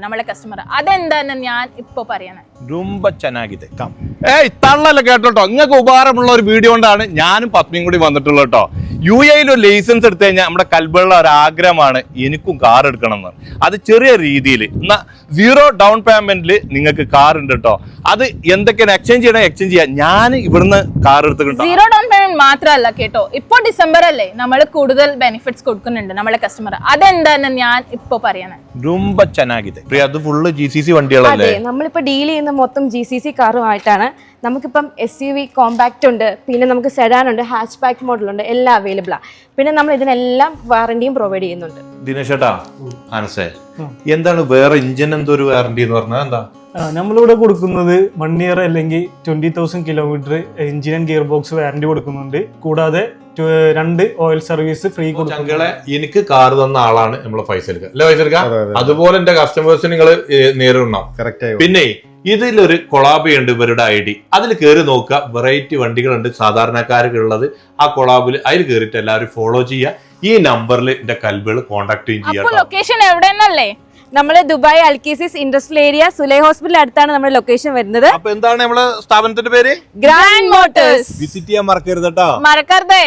നമ്മളെ കസ്റ്റമർ അതെന്താന്ന് ഞാൻ ഇപ്പൊ പറയണേ. ரொம்ப ಚೆನ್ನಾಗಿದೆ. തള്ളല്ല കേട്ടോട്ടോ. നിങ്ങൾക്ക് ഉപകാരമുള്ള ഒരു വീഡിയോ കൊണ്ടാണ് ഞാനും പത്നിയും കൂടി വന്നിട്ടുള്ളത് കേട്ടോ. UAE ഒരു ലൈസൻസ് എടുത്തു കഴിഞ്ഞാൽ നമ്മുടെ കൽബുള്ള ഒരു ആഗ്രഹമാണ് എനിക്കും കാർ എടുക്കണം എന്ന്. അത് ചെറിയ രീതിയിൽ എന്നാൽ 0 ഡൗൺ പേയ്മെന്റിൽ നിങ്ങൾക്ക് കാർ ഉണ്ട് കേട്ടോ. അത് എന്തൊക്കെയാണ് എക്സ്ചേഞ്ച് ചെയ്യണം, എക്സ്ചേഞ്ച് ചെയ്യാം. ഞാൻ ഇവിടുന്ന് കാർ എടുത്തിട്ടുണ്ടോ. 0 ഡൗൺ പേയ്മെന്റ് മാത്രമല്ല കേട്ടോ, ഇപ്പൊ ഡിസംബർ അല്ലേ, നമ്മൾ കൂടുതൽ ബെനിഫിറ്റ്സ് കൊടുക്കുന്നുണ്ട് നമ്മളെ കസ്റ്റമർ. അതെന്താന്ന് ഞാൻ ഇപ്പൊ പറയണേ. ரொம்ப ಚೆನ್ನಾಗಿದೆ. അത് ഫുള്ള് GCC വണ്ടികളല്ലേ. നമ്മളിപ്പോ ഡീൽ ചെയ്യുന്ന മൊത്തം GCC കാറുമായിട്ടാണ്. നമുക്കിപ്പം SUV കോമ്പാക്റ്റ് ഉണ്ട്, പിന്നെ നമുക്ക് സെഡാൻ ഉണ്ട്, ഹാച്ച് ബാക്ക് മോഡൽ ഉണ്ട്, എല്ലാം അവൈലബിൾ ആണ്. പിന്നെ നമ്മൾ ഇതിനെല്ലാം വാറണ്ടിയും പ്രൊവൈഡ് ചെയ്യുന്നുണ്ട്. ദിനേശേട്ടാ, ആൻസേ എന്താണ് വേറെ ഇഞ്ചിൻ എന്തോ ഒരു വാറണ്ടി എന്ന് പറഞ്ഞാൽ എന്താ? നമ്മളിവിടെ കൊടുക്കുന്നത് 1 ഇയർ അല്ലെങ്കിൽ 20,000 kilometre engine and gear box warranty കൊടുക്കുന്നുണ്ട്. കൂടാതെ 2 ഓയിൽ സർവീസ് ഫ്രീ കൊടുക്കും. എനിക്ക് കാർ തന്ന ആളാണ് നമ്മളെ ഫൈസൽക്ക അല്ലെ ഫൈസൽക്ക? അതുപോലെ എന്റെ കസ്റ്റമേഴ്സിന് നിങ്ങൾ നേരിടണം. പിന്നെ ഇതിലൊരു കൊളാബ് ഉണ്ട് ഇവരുടെ ID. അതിൽ കയറി നോക്കുക, വെറൈറ്റി വണ്ടികളുണ്ട് സാധാരണക്കാർക്കുള്ളത്. ആ കൊളാബിൽ അതിൽ കയറിയിട്ട് എല്ലാവരും ഫോളോ ചെയ്യുക. ഈ നമ്പറിൽ എന്റെ കൽബുകൾ കോൺടാക്ട് ചെയ്യാം. ലൊക്കേഷൻ എവിടെയെന്നല്ലേ? നമ്മള് ദുബായ് അൽക്കീസിസ് ഇൻഡസ്ട്രിയൽ ഏരിയ സുലൈ ഹോസ്പിറ്റൽ അടുത്താണ് നമ്മുടെ ലൊക്കേഷൻ വരുന്നത്. അപ്പൊ എന്താണ് നമ്മളെ സ്ഥാപനത്തിന്റെ പേര്? Grand Motors. വിസിറ്റ് ചെയ്യാൻ മറക്കരുത് കേട്ടോ. മറക്കരുതേ.